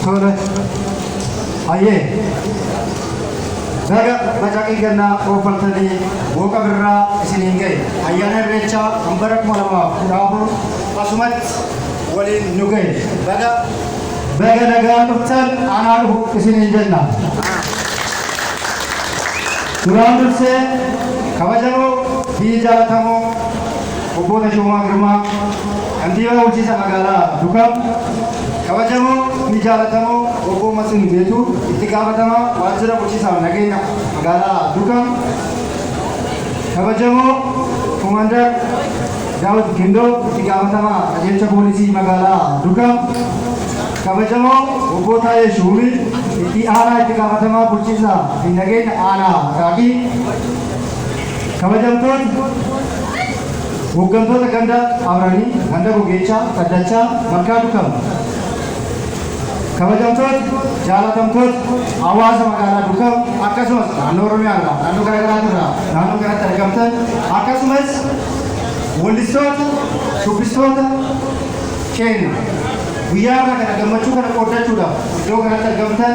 Tole. Aye. Daga bacaki ganna ofaltani woka birra isinin gai. Ayyana recha ambarak malama kurabu asumat walin nugai. Daga nuktan anaru isinin janna. Kurang se kabajamo bijatamo obboda shoma girma andiwa wajisa magala dukam kabajamo bijalatamo obbo masin betu itikabatama wajira wajisa nagena magala dukam kabajamo commander Daud Gindo itikabatama ajencha polisi magala dukam kabajamo obbo taye shumi iti ana itikabatama wajisa nagena ana ragi kabajamton Hooggantoota ganda Abraanii, ganda Gogeechaa, Kaddachaa, Malkaa Dukam. Kabajamtoota, jaalatamtoota, hawaasa magaalaa Dukam akkasumas naannoo Oromiyaa irraa, naannoo garaagaraatu irraa, naannoo kanatti argamtan akkasumas weellistoota, shubbistoota keenya guyyaa irraa kana gammachuu kana qooddachuudhaaf iddoo kanatti argamtan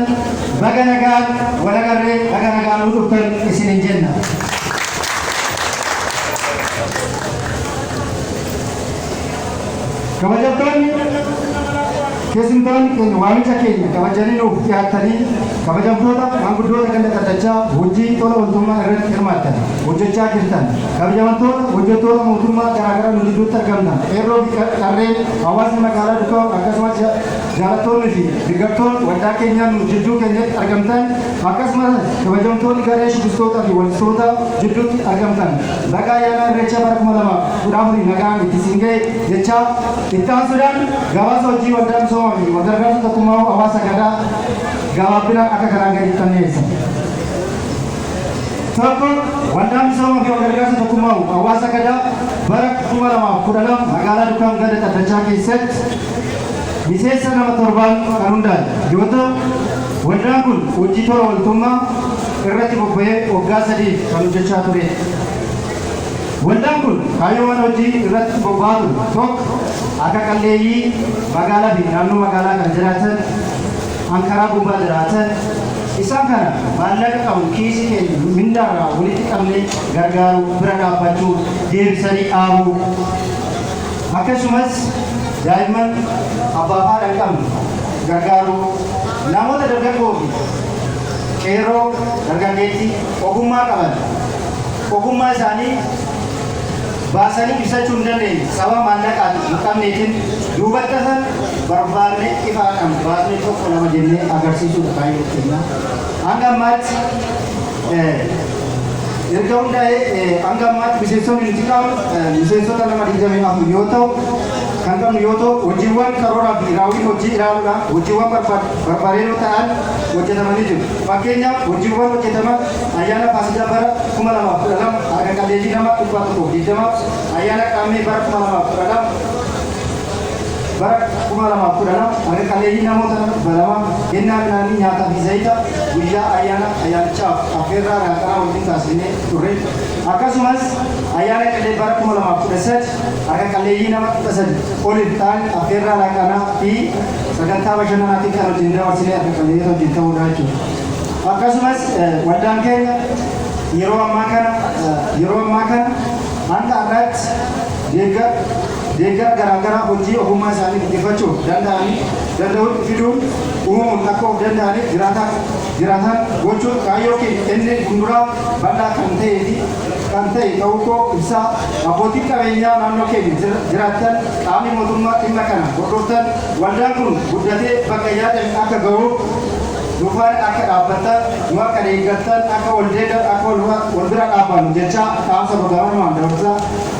baga nagaan walagarree baga nagaan dhuftan isinin jenna. Kabajamtoonni keessumtoonni keenya waamicha keenya kabajanii nuuf dhiyaatanii kabajamtoota maanguddoota ganda Kaddachaa hojii tola ooltummaa irratti hirmaattan hojjechaa jirtan kabajamtoota hojjettoota mootummaa garaagaraa nu gidduutti argamtan qeerroo fi qarreen hawaasni magaalaa Dukam akkasumas jaalattoonni fi deeggartoonni waldaa keenyaan nu jidduu keenyatti argamtan akkasumas kabajamtoonni garee shubbistootaa fi weellistoota jidduutti argamtan baga ayyaana irreechaa bara 2014 nagaan itti siin ga'e jechaa ittaan sudaan gabaasa hojii waldaa misooma fi gargaarsa tokkummaa hawaasa gadaa gabaabinaan akka kanaan gadi tanneessa. Tokko waldaa misooma fi gargaarsa tokkummaa hawaasa gadaa bara 2012 magaalaa Dukam ganda Kaddachaa keessatti miseensa nama 7 kan hundaa'e yoo ta'u waldaan kun hojii tola ooltummaa irratti bobba'ee waggaa 3 kan hojjechaa ture. Waldaan kun kaayyoowwan hojii irratti bobba'aa ture tokko akka qalleeyyii magaalaa fi naannoo magaalaa kan jiraatan ankaraa gubbaa jiraatan isaan kana maallaqa qabu kiisii keenya mindaarraa walitti qabnee gargaaruu bira dhaabbachuu deebisanii dhaabuu akkasumas daa'imman abbaa fi haadha qabnu gargaaruu namoota dargaggoo fi qeerroo dargaggeettii ogummaa qaban ogummaa isaanii baasanii ibsachuu hin dandeenye sababa maallaqaan hin qabneetiin duubattasan barbaadnee ifaadhaan baasnee tokko lama jennee agarsiisuudha kaayyoo keenya. Hanga ammaatti erga hundaa'ee hanga ammaatti miseensonni nuti qabnu miseensota nama 24 yoo ta'u kan qabnu yoo ta'u hojiiwwan karooraa fi raawwiin hojii ilaaluudhaan hojiiwwan barbaareedoo ta'an hojjetamanii jiru. Fakkeenyaaf hojiiwwan hojjetaman ayyaana Faasikaa bara 2012 harka qalleeyyii nama 120 ayyaana Qaammee bara 2012 bara 2012 harka qalleeyyii namoota 200 kennaa midhaanii nyaataa fi zayita guyyaa ayyaanichaaf affeerraa raaqaa waliin taasisnee turre. Akkasumas ayyaana qillee bara 2013 harka qalleeyyii nama 300 oliin ta'an affeerraa raaqaa fi sagantaa bashannanaatiin kan wajjin dabarsinee harka qalleeyyii wajjin ta'uudha jechuudha. Akkasumas waldaan keenya yeroo ammaa kana hanga har'aatti deeggar garaagaraa hojii ogummaa isaanii guddifachuu danda'uun fiduun uumamuun akka of danda'aniif jiraatan gochuun kaayyoo keenya inni gumuraa bal'aa kan ta'e ta'uu koo ibsaa abbootiin qabeenyaa naannoo keenya jiraatan qaamni mootummaa dhimma kana hordoftan waldaan kun guddatee bakka yaadame akka ga'uuf dhufaan akka dhaabbatan nu akka deeggartan akka waldeeggar akka wal bira dhaabbannu jecha qaamsa programmaan dabarsaa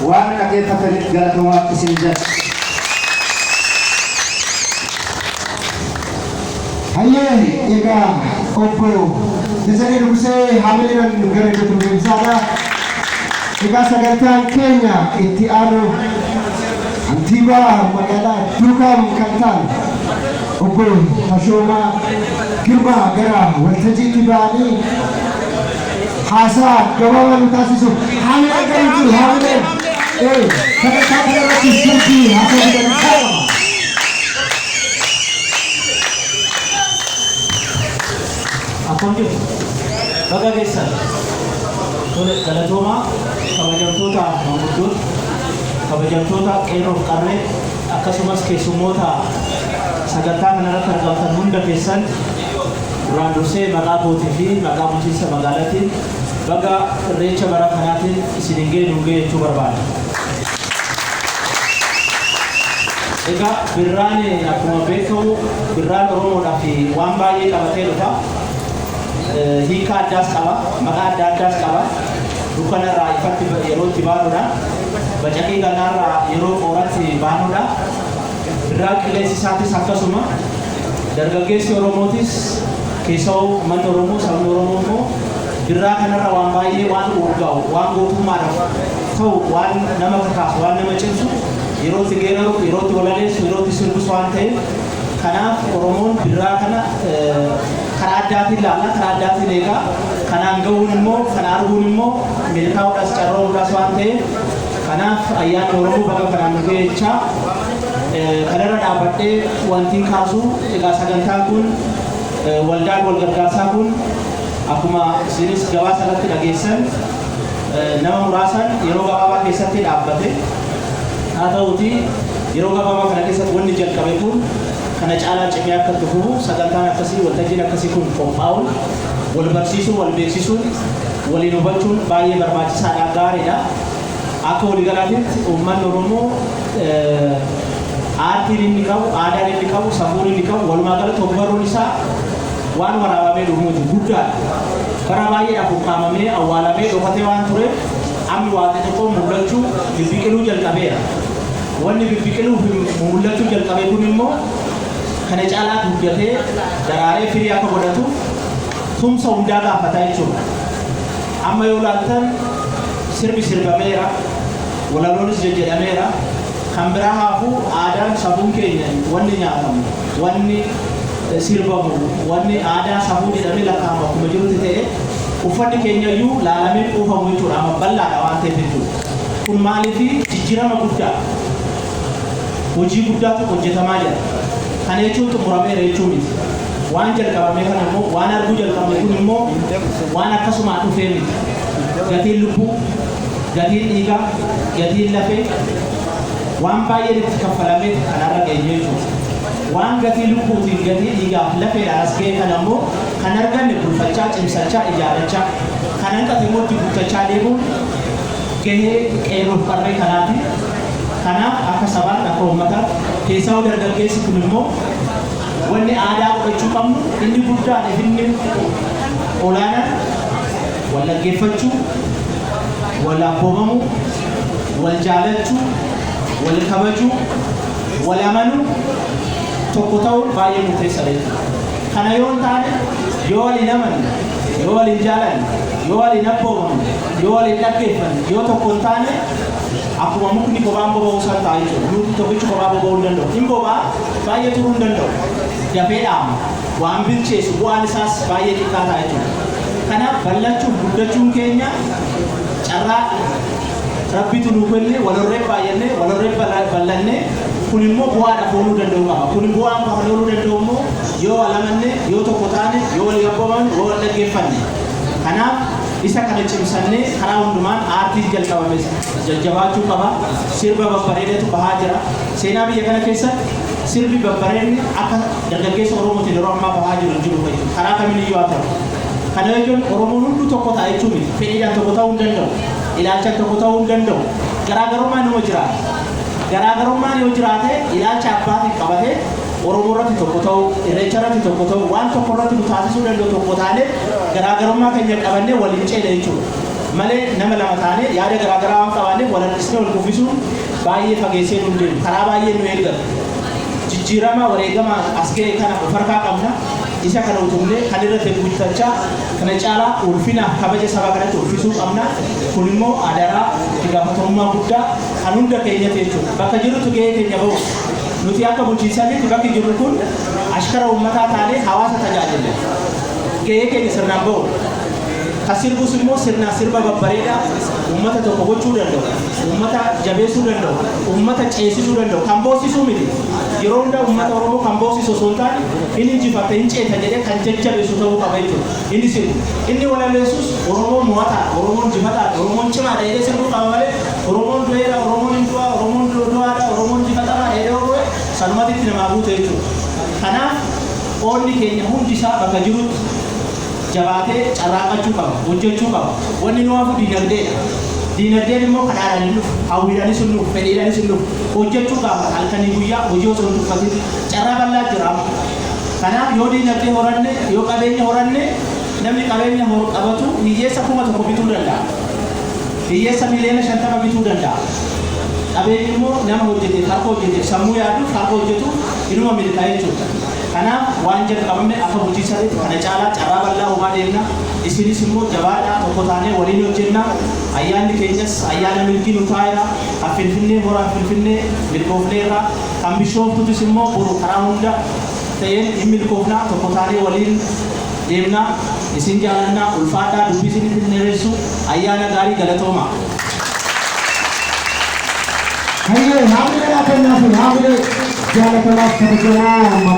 waan dhaggeeffataniif galatamaa isin jedha. Hayyee egaa obbo Desiree Nugusee haamileen gara iddoo turbeessaadha. Egaa sagantaan keenya itti aanu kantiibaa magaalaa Dukam kan ta'an obbo Tashoomaa Girmaa gara waltajjiitti ba'anii haasaa gabaabaa nu taasisu. Haamileen gara jiru haamileen sagantaa kanarratti sirbii haasaa jedhan galatooma kabajamtoota manguddoota kabajamtoota qeerroof qarree akkasumas keessummoota sagantaa kanarratti argamtan hunda keessan duraan dursee maqaa kootii fi maqaa bulchiinsa magaalaatiin baga irreecha bara kanaatiin isin ga'e jechuu barbaada. Egaa birraan akkuma beekamu birraan Oromoodhaaf waan baay'ee qabatee dhufa. Hiika addaas qaba, maqaa adda addaas qaba. Dukkanarraa ifatti yeroo itti baanudha. Bacaqii ganaarraa yeroo qooratti baanudha. Birraa qilleensi isaatis akkasuma dargaggeessi Oromootis keessoo uummanni Oromoo sabni Oromoo immoo birraa kanarra waan baay'ee waan urgaa'u waan gootummaadhaaf ta'u waan nama kakaasu waan nama cimsu yeroo itti geeraru yeroo itti walaleessu yeroo itti sirbisu waan ta'eef kanaaf Oromoon birraa kana karaa addaatiin ilaalla karaa addaatiin eegaa kanaan ga'uun immoo kana arguun immoo milkaa'uudhaas carroomuudhaas waan ta'eef kanaaf ayyaanni Oromoo baga kanaan nu ga'e jechaa kanarra dhaabadhee wantiin kaasu egaa sagantaan kun waldaan wal gargaarsaa kun akkuma isinis gabaasa irratti dhageessan nama muraasan yeroo gabaabaa keessatti dhaabbate haa ta'uuti yeroo gabaabaa kana keessatti wanni jalqabe kun kana caalaa cimee akka dhufu sagantaan akkasii waltajjiin akkasii kun qophaa'uun wal barsiisuun wal beeksisuun waliin hubachuun baay'ee barbaachisaadha gaariidha. Akka waliigalaatitti uummanni Oromoo aartiin inni qabu aadaan inni qabu safuun inni qabu walumaa galatti ogbarruun isaa waan waraabamee dhumuuti guddaadha. Bara baay'eedhaaf ukkaamamee awwaalamee dhokatee waan tureef amma waaqni tokko mul'achuu bibbiqiluu jalqabeera. Wanni bibbiqiluu mul'achuu jalqabe kun immoo kana caalaa guddatee daraaree firii akka godhatu tumsa hundaa gaafata jechuudha. Amma yoo laaltan sirbi sirbameera walaloonis jedhameera kan biraa haafuu aadaan safuun keenya wanni nyaatamu wanni sirbamu wanni aadaa safuu jedhamee lakkaa'amu akkuma jirutti ta'e uffanni keenya iyyuu laalamee quufamu jechuudha amma bal'aadha waan ta'eef jechuudha. Kun maaliif jijjiirama guddaa hojii guddaatu hojjetamaa jira. Kana jechuun xumurameera jechuu miti. Waan jalqabame kana immoo waan arguu jalqabame kun immoo waan akkasumaa dhufee miti. Gatiin lubbuu, gatiin dhiigaa, gatiin lafee waan baay'ee itti kaffalamee kanarra geenye jechuudha. Waan gatii lubbuutiin gatii dhiigaaf lafeedhaan as ga'e kana immoo kan arganne bulfachaa cimsachaa ijaarrachaa kan hanqate immoo itti guuttachaa deemuun gahee qeerroof qarree kanaati. Kanaaf akka sabaatti akka uummataatti keessaa dargaggeessi kun immoo wanni aadaa godhachuu qabnu inni guddaan inni olaanaan wal dhaggeeffachuu wal abboomamuu wal jaalachuu wal kabajuu wal amanuu tokko ta'uun baay'ee murteessaadha. Kana yoo hin taane yoo waliin amanne yoo waliin jaalanne yoo waliin abboomamu yoo waliin dhaggeeffanne yoo tokko hin taane akkuma mukni bobaan boba'uu san ta'a jechuudha. Mukni tokkichi bobaa boba'uu hin danda'u. Inni bobaa baay'ee turuu hin danda'u. Dafee dhaama waan bilcheessu bu'aan isaas baay'ee xiqqaa ta'a jechuudha. Kanaaf bal'achuuf guddachuun keenya carraa rabbitu nuu kenne walorree baay'annee walorree bal'annee kun immoo bu'aadhaaf ooluu danda'u qaba. Kun bu'aan kan ooluu danda'u immoo yoo wal amanne yoo tokko taane yoo wal abboomamne yoo wal dhaggeeffanne. Kanaaf isa kana cimsannee karaa hundumaan aartii jalqabame jajjabaachuu qaba. Sirba babbareedaatu bahaa jira. Seenaa biyya kana keessatti sirbi babbareedni akka dargaggeessa Oromootiin yeroo ammaa bahaa jiru karaa kamiiyyuu haa ta'u. Kana jechuun Oromoon hundi tokko ta'a jechuun miti. Fedhiidhaan tokko ta'uu hin danda'u. Ilaalchaan tokko ta'uu hin danda'u. Garaagarummaan nama jiraata. Garaagarummaan yoo jiraate ilaalcha abbaatiin qabatee Oromoo irratti tokko ta'uu, irreecha irratti tokko ta'uu, waan tokko irratti nu taasisuu danda'u tokko taane garaagarummaa keenya qabannee waliin ceena jechuudha. Malee nama lama taane yaada garaagaraa waan qabaanneef wal harkisnee wal kuffisuun baay'ee fageessee nu deemu. Karaa baay'ee nu eeggatu. Jijjiirama wareegama as ga'e kana of harkaa qabna. Isa kana utubnee kan irratti guuttachaa kana caalaa ulfina kabaja saba kanatti ulfisuu qabna. Kun immoo adaraa itti gaafatamummaa guddaa kan hunda keenyatti jechuudha. Bakka jirrutu gahee keenya bahu. Nuti akka bulchiinsanitti bakki jirru kun ashkara uummataa taanee hawaasa tajaajille. Gahee keenya sirnaan bahu. Kasirbus immoo sirba babbareeda uummata tokko gochuu danda'u, uummata jabeessuu danda'u, uummata ceesisuu danda'u, kan boosisuu miti. Yeroo hundaa uummata Oromoo kan boosisu osoo hin taane inni injifate hin ceeta jedhee kan jajjabeessu ta'uu qaba jechuudha. Inni sirbu. Inni walalleessus Oromoo mo'ataa, Oromoon injifataa, Oromoon cimaadha jedhee sirbuu qaba malee Oromoon du'eera, Oromoon hin du'a, Oromoon du'aadha, Oromoon injifataadha jedhee Oromoo salumatti namaa guute jechuudha. Kanaaf qoonni keenya hundi isaa bakka jirutti jabaatee carraaqachuu qaba, hojjechuu qaba. Wanni nu hafu diinagdeedha. Diinagdeen immoo kadhaadhaan hin dhufu, hawwiidhaanis hin dhufu, fedhiidhaanis hin dhufu. Hojjechuu qaba halkanii guyyaa hojii osoo hin tuffatin carraa bal'aa jira. Kanaaf yoo diinagdee horanne, yoo qabeenya horanne, namni qabeenya qabatu hiyyeessa 1,000 bituu danda'a. Hiyyeessa miliyoona 50 bituu danda'a. Qabeenyi immoo nama hojjete, harka hojjete, sammuu yaaduuf harka hojjetu inuma milkaa'ee jechuudha. Kanaaf waan jalqabamne akka bulchiinsatti kana caalaa carraa bal'aa uumaa deemna. Isinis immoo jabaadhaa tokko taanee waliin hojjenna. Ayyaanni keenyas ayyaana milkii nu taa'eera. Finfinnee hora Finfinnee milkoofneerra. Kan Bishooftuutis immoo boru karaa hunda ta'een hin milkoofnaa tokko taanee waliin deemna. Isin jaalannaa ulfaadhaa dubbii isinitti dheeressu ayyaana gaarii galatooma. Hayyee haamilee laafannaa fi haamilee jaalatamaa kabajamaa